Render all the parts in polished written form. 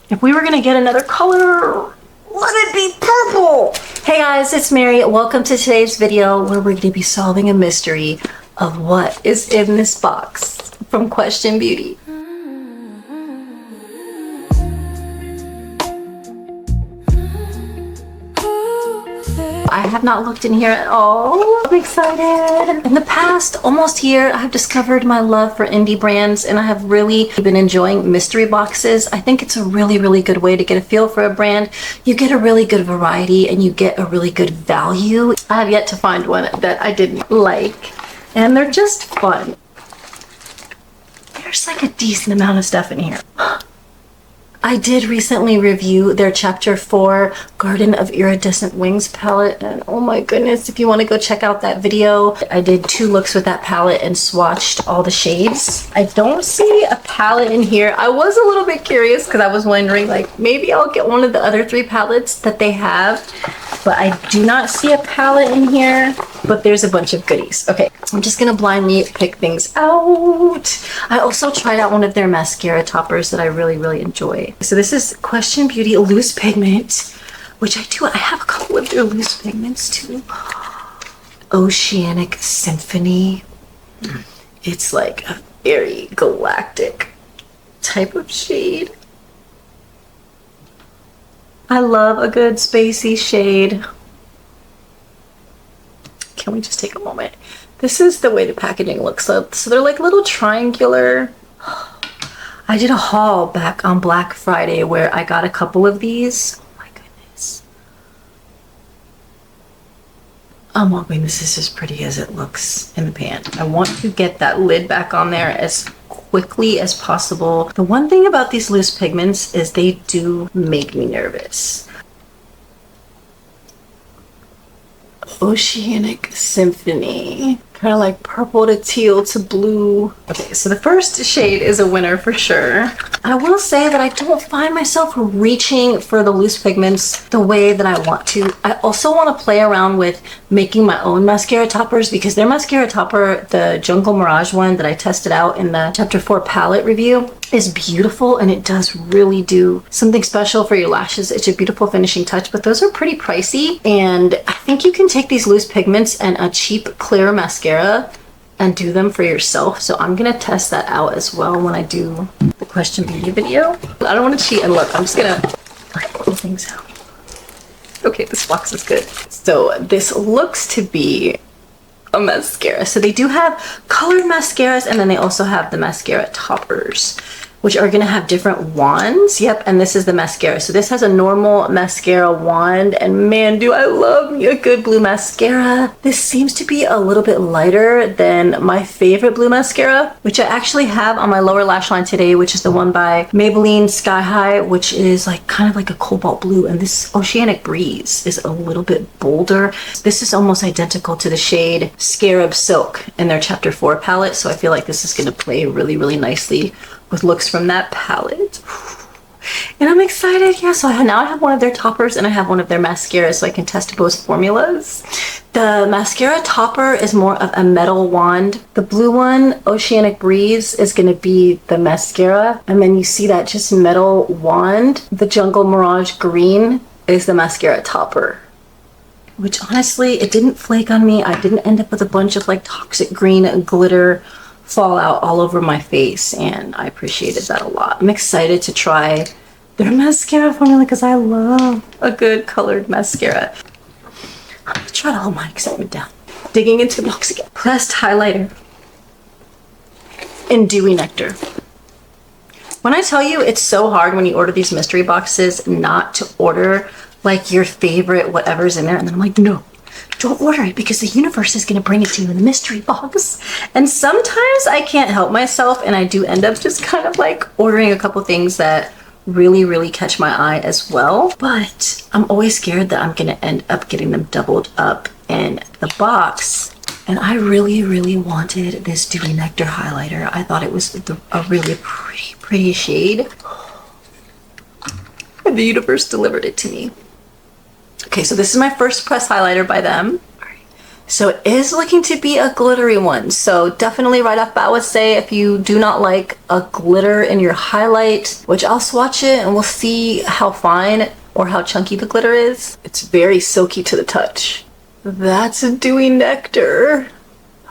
If we were gonna get another color, let it be purple. Hey guys, it's Mary. Welcome to today's video where we're gonna be solving a mystery of what is in this box from Question Beauty. I have not looked in here at all. I'm excited. In the past almost year, I've discovered my love for indie brands and I have really been enjoying mystery boxes. I think it's a really good way to get a feel for a brand. You get a really good variety and you get a really good value. I have yet to find one that I didn't like, and they're just fun. There's like a decent amount of stuff in here. I did recently review their Chapter 4 Garden of Iridescent Wings palette, and oh my goodness, if you want to go check out that video, I did 2 looks with that palette and swatched all the shades. I don't see a palette in here. I was a little bit curious because I was wondering, like, maybe I'll get one of the other 3 palettes that they have, but I do not see a palette in here, but there's a bunch of goodies. Okay, I'm just gonna blindly pick things out. I also tried out one of their mascara toppers that I really enjoy. So this is Question Beauty Loose Pigment, which I have a couple of their loose pigments too. Oceanic Symphony. It's like a very galactic type of shade. I love a good spacey shade. Can we just take a moment? This is the way the packaging looks. So they're like little triangular. I did a haul back on Black Friday where I got a couple of these. Oh my goodness. I'm hoping this is as pretty as it looks in the pan. I want to get that lid back on there as quickly as possible. The one thing about these loose pigments is they do make me nervous. Oceanic Symphony. Kind of like purple to teal to blue. Okay, so the first shade is a winner for sure. I will say that I don't find myself reaching for the loose pigments the way that I want to. I also want to play around with making my own mascara toppers because their mascara topper, the Jungle Mirage one that I tested out in the Chapter 4 palette review, is beautiful and it does really do something special for your lashes. It's a beautiful finishing touch, but those are pretty pricey, and I think you can take these loose pigments and a cheap clear mascara and do them for yourself. So I'm gonna test that out as well when I do the Question Beauty video. I don't want to cheat and look. I'm just gonna pull things out. Okay, this box is good. So this looks to be a mascara. So they do have colored mascaras, and then they also have the mascara toppers, which are gonna have different wands. Yep, and this is the mascara. So this has a normal mascara wand, and man, do I love me a good blue mascara. This seems to be a little bit lighter than my favorite blue mascara, which I actually have on my lower lash line today, which is the one by Maybelline Sky High, which is like kind of like a cobalt blue, and this Oceanic Breeze is a little bit bolder. This is almost identical to the shade Scarab Silk in their Chapter 4 palette, so I feel like this is gonna play really nicely with looks from that palette. And I'm excited. Yeah, so now I have one of their toppers and I have one of their mascaras, so I can test both formulas. The mascara topper is more of a metal wand. The blue one, Oceanic Breeze, is going to be the mascara, and then you see that just metal wand. The Jungle Mirage Green is the mascara topper, which honestly, it didn't flake on me. I didn't end up with a bunch of like toxic green glitter fallout all over my face, and I appreciated that a lot. I'm excited to try their mascara formula because I love a good colored mascara. I'm gonna try to hold my excitement down. Digging into the box again. Pressed highlighter in Dewy Nectar. When I tell you it's so hard when you order these mystery boxes not to order like your favorite whatever's in there, and then I'm like, no, don't order it because the universe is going to bring it to you in the mystery box. And sometimes I can't help myself and I do end up just kind of like ordering a couple things that really catch my eye as well. But I'm always scared that I'm going to end up getting them doubled up in the box. And I really wanted this Dewy Nectar highlighter. I thought it was a really pretty shade. And the universe delivered it to me. Okay, so this is my first press highlighter by them. So it is looking to be a glittery one. So definitely right off bat, I would say if you do not like a glitter in your highlight, which I'll swatch it and we'll see how fine or how chunky the glitter is. It's very silky to the touch. That's a Dewy Nectar.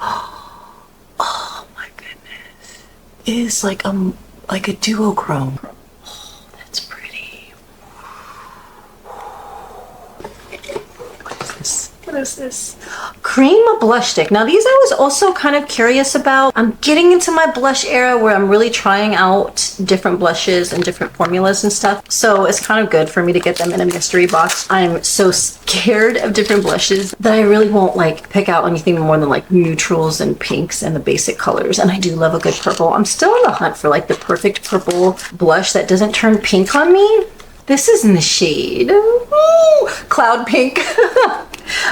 Oh my goodness. It is like a duochrome. Oh, that's pretty. What is this? What is this? Cream blush stick. Now these I was also kind of curious about. I'm getting into my blush era where I'm really trying out different blushes and different formulas and stuff. So it's kind of good for me to get them in a mystery box. I'm so scared of different blushes that I really won't like pick out anything more than like neutrals and pinks and the basic colors. And I do love a good purple. I'm still on the hunt for like the perfect purple blush that doesn't turn pink on me. This is in the shade Cloud Pink.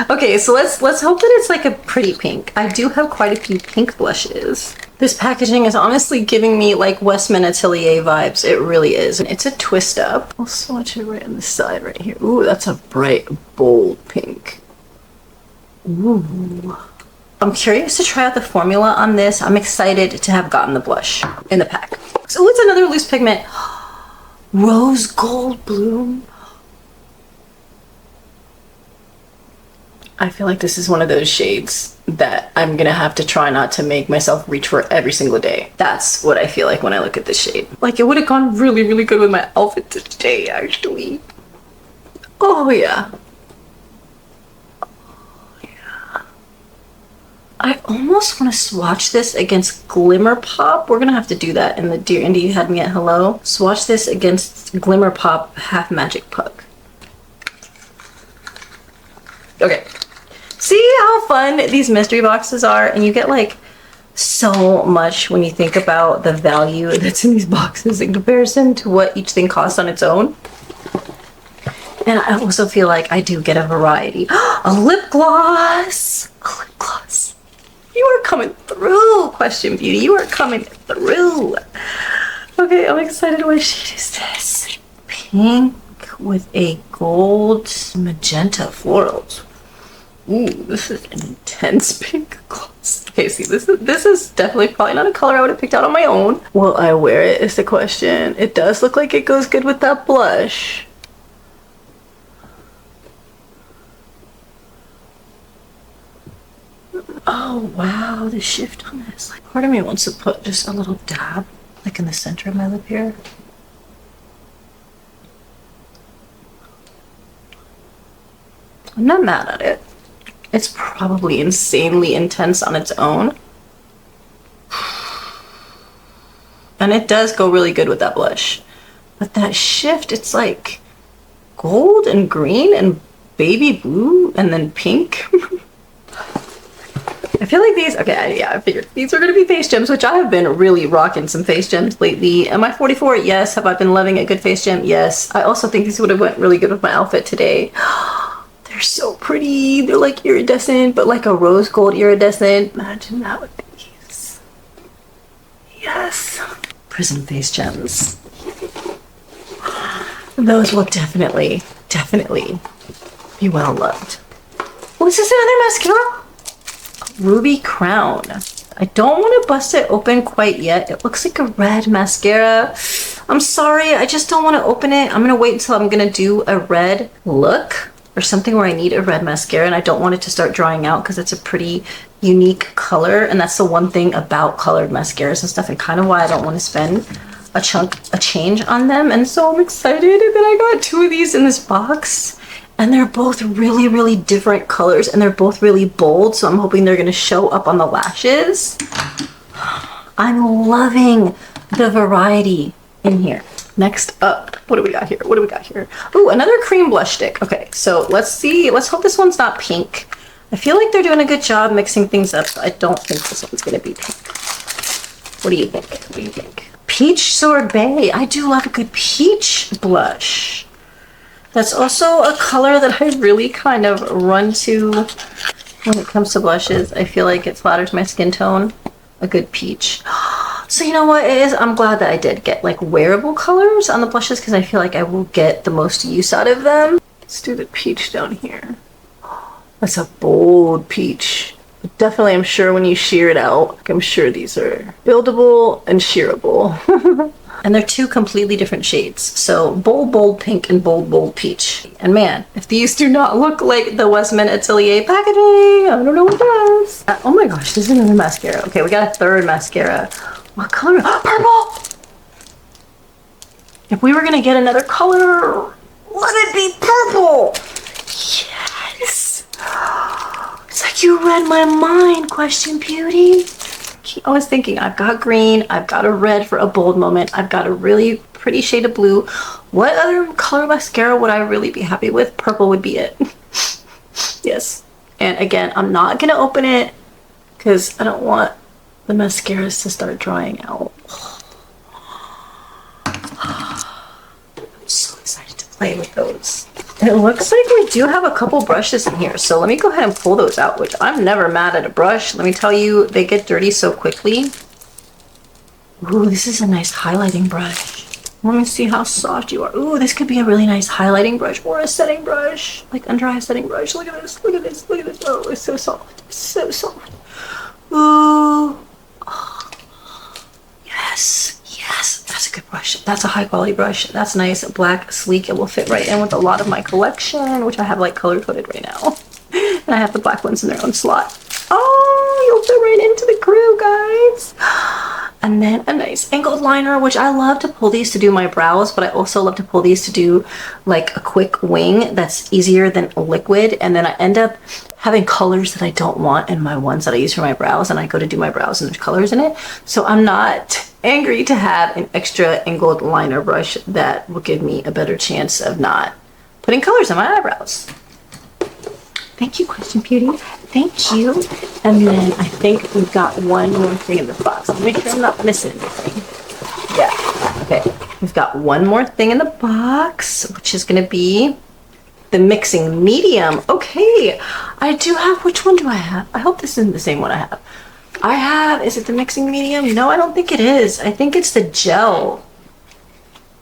Okay, so let's hope that it's like a pretty pink. I do have quite a few pink blushes. This packaging is honestly giving me like Westman Atelier vibes. It really is. It's a twist up. I'll swatch it right on the side right here. Ooh, that's a bright, bold pink. Ooh. I'm curious to try out the formula on this. I'm excited to have gotten the blush in the pack. So it's another loose pigment. Rose Gold Bloom. I feel like this is one of those shades that I'm gonna have to try not to make myself reach for every single day. That's what I feel like when I look at this shade. Like it would have gone really, really good with my outfit today, actually. Oh yeah. Oh yeah. I almost want to swatch this against Glimmer Pop. We're gonna have to do that in the Dear Indie You Had Me at Hello. Swatch this against Glimmer Pop Half Magic Puck. Okay. See how fun these mystery boxes are? And you get like so much when you think about the value that's in these boxes in comparison to what each thing costs on its own. And I also feel like I do get a variety. A lip gloss! A lip gloss. You are coming through, Question Beauty. You are coming through. Okay, I'm excited. What shade is this? Pink with a gold magenta florals. Ooh, this is an intense pink gloss. Okay, see, this is definitely probably not a color I would have picked out on my own. Will I wear it is the question. It does look like it goes good with that blush. Oh wow, the shift on this. Like, part of me wants to put just a little dab, like in the center of my lip here. I'm not mad at it. It's probably insanely intense on its own. And it does go really good with that blush. But that shift, it's like gold and green and baby blue and then pink. I feel like these, okay, yeah, I figured these are going to be face gems, which I have been really rocking some face gems lately. Am I 44? Yes. Have I been loving a good face gem? Yes. I also think these would have went really good with my outfit today. They're so pretty. They're like iridescent, but like a rose gold iridescent. Imagine that with these. Yes. Prism face gems. Those will definitely be well loved. Oh, is this another mascara? Ruby Crown. I don't want to bust it open quite yet. It looks like a red mascara. I'm sorry, I just don't want to open it. I'm going to wait until I'm going to do a red look or something where I need a red mascara and I don't want it to start drying out because it's a pretty unique color, and that's the one thing about colored mascaras and stuff and kind of why I don't want to spend a change on them. And so I'm excited that I got two of these in this box. And they're both really, really different colors and they're both really bold. So I'm hoping they're going to show up on the lashes. I'm loving the variety in here. Next up, what do we got here? What do we got here? Ooh, another cream blush stick. Okay, so let's see. Let's hope this one's not pink. I feel like they're doing a good job mixing things up. But I don't think this one's going to be pink. What do you think? What do you think? Peach Sorbet. I do love a good peach blush. That's also a color that I really kind of run to when it comes to blushes. I feel like it flatters my skin tone. A good peach. So you know what it is? I'm glad that I did get like wearable colors on the blushes because I feel like I will get the most use out of them. Let's do the peach down here. That's a bold peach. Definitely, I'm sure when you shear it out, I'm sure these are buildable and shearable. And they're two completely different shades. So bold, bold pink and bold, bold peach. And man, if these do not look like the Westman Atelier packaging, I don't know what does. Oh my gosh, this is another mascara. Okay, we got a third mascara. What color? Purple! If we were gonna get another color, let it be purple! Yes! It's like you read my mind, Question Beauty. I was thinking, I've got green, I've got a red for a bold moment, I've got a really pretty shade of blue. What other color mascara would I really be happy with? Purple would be it. Yes. And again, I'm not gonna open it because I don't want the mascaras to start drying out. I'm so excited to play with those. It looks like we do have a couple brushes in here, so let me go ahead and pull those out, which I'm never mad at a brush. Let me tell you, they get dirty so quickly. Ooh, this is a nice highlighting brush. Let me see how soft you are. Ooh, this could be a really nice highlighting brush or a setting brush, like under eye setting brush. Look at this, look at this, look at this. Oh, it's so soft, it's so soft. Ooh. Oh. Yes. Yes, that's a good brush. That's a high quality brush. That's nice, black, sleek. It will fit right in with a lot of my collection, which I have like color coded right now. And I have the black ones in their own slot. Oh, you'll fit right into the crew, guys. And then a nice angled liner, which I love to pull these to do my brows, but I also love to pull these to do like a quick wing that's easier than a liquid. And then I end up having colors that I don't want in my ones that I use for my brows, and I go to do my brows and there's colors in it. So I'm not angry to have an extra angled liner brush that will give me a better chance of not putting colors in my eyebrows. Thank you, Question Beauty. Thank you. And then I think we've got one more thing in the box. Let me make sure I'm not missing anything. Yeah. Okay. We've got one more thing in the box, which is going to be the mixing medium. Okay. I do have, which one do I have? I hope this isn't the same one I have. I have, is it the mixing medium? No, I don't think it is. I think it's the gel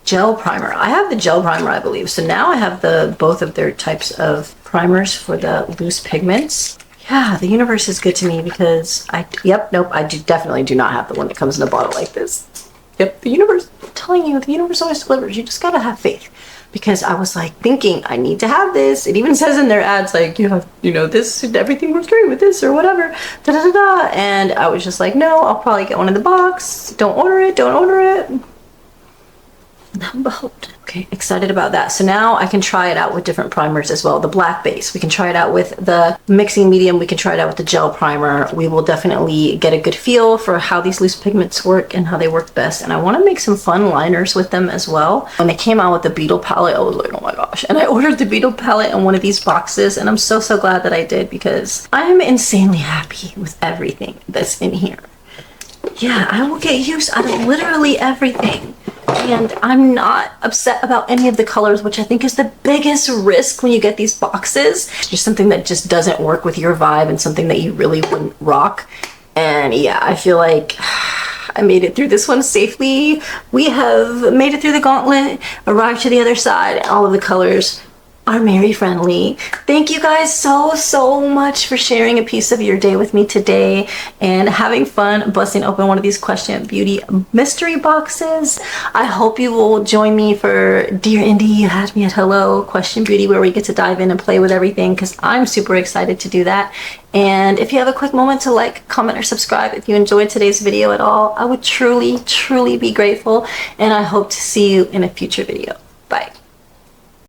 primer. I have the gel primer, I believe. So now I have the both of their types of primers for the loose pigments. Yeah, the universe is good to me because I definitely do not have the one that comes in a bottle like this. Yep, the universe, I'm telling you, the universe always delivers. You just gotta have faith. Because I was like thinking, I need to have this. It even says in their ads, like, you know, this, everything works great with this or whatever. Da da da da. And I was just like, no, I'll probably get one in the box. Don't order it, don't order it. Okay, excited about that. So now I can try it out with different primers as well. The black base, we can try it out with the mixing medium. We can try it out with the gel primer. We will definitely get a good feel for how these loose pigments work and how they work best. And I want to make some fun liners with them as well. When they came out with the Beetle palette, I was like, oh my gosh. And I ordered the Beetle palette in one of these boxes, and I'm so glad that I did because I am insanely happy with everything that's in here. Yeah, I will get use out of literally everything. And I'm not upset about any of the colors, which I think is the biggest risk when you get these boxes. Just something that just doesn't work with your vibe and something that you really wouldn't rock. And yeah, I feel like I made it through this one safely. We have made it through the gauntlet, arrived to the other side, and all of the colors are Mary friendly. Thank you guys so much for sharing a piece of your day with me today and having fun busting open one of these Question Beauty mystery boxes. I hope you will join me for Dear Indie, You Had Me at Hello Question Beauty, where we get to dive in and play with everything, because I'm super excited to do that. And if you have a quick moment to like, comment, or subscribe if you enjoyed today's video at all, I would truly be grateful, and I hope to see you in a future video.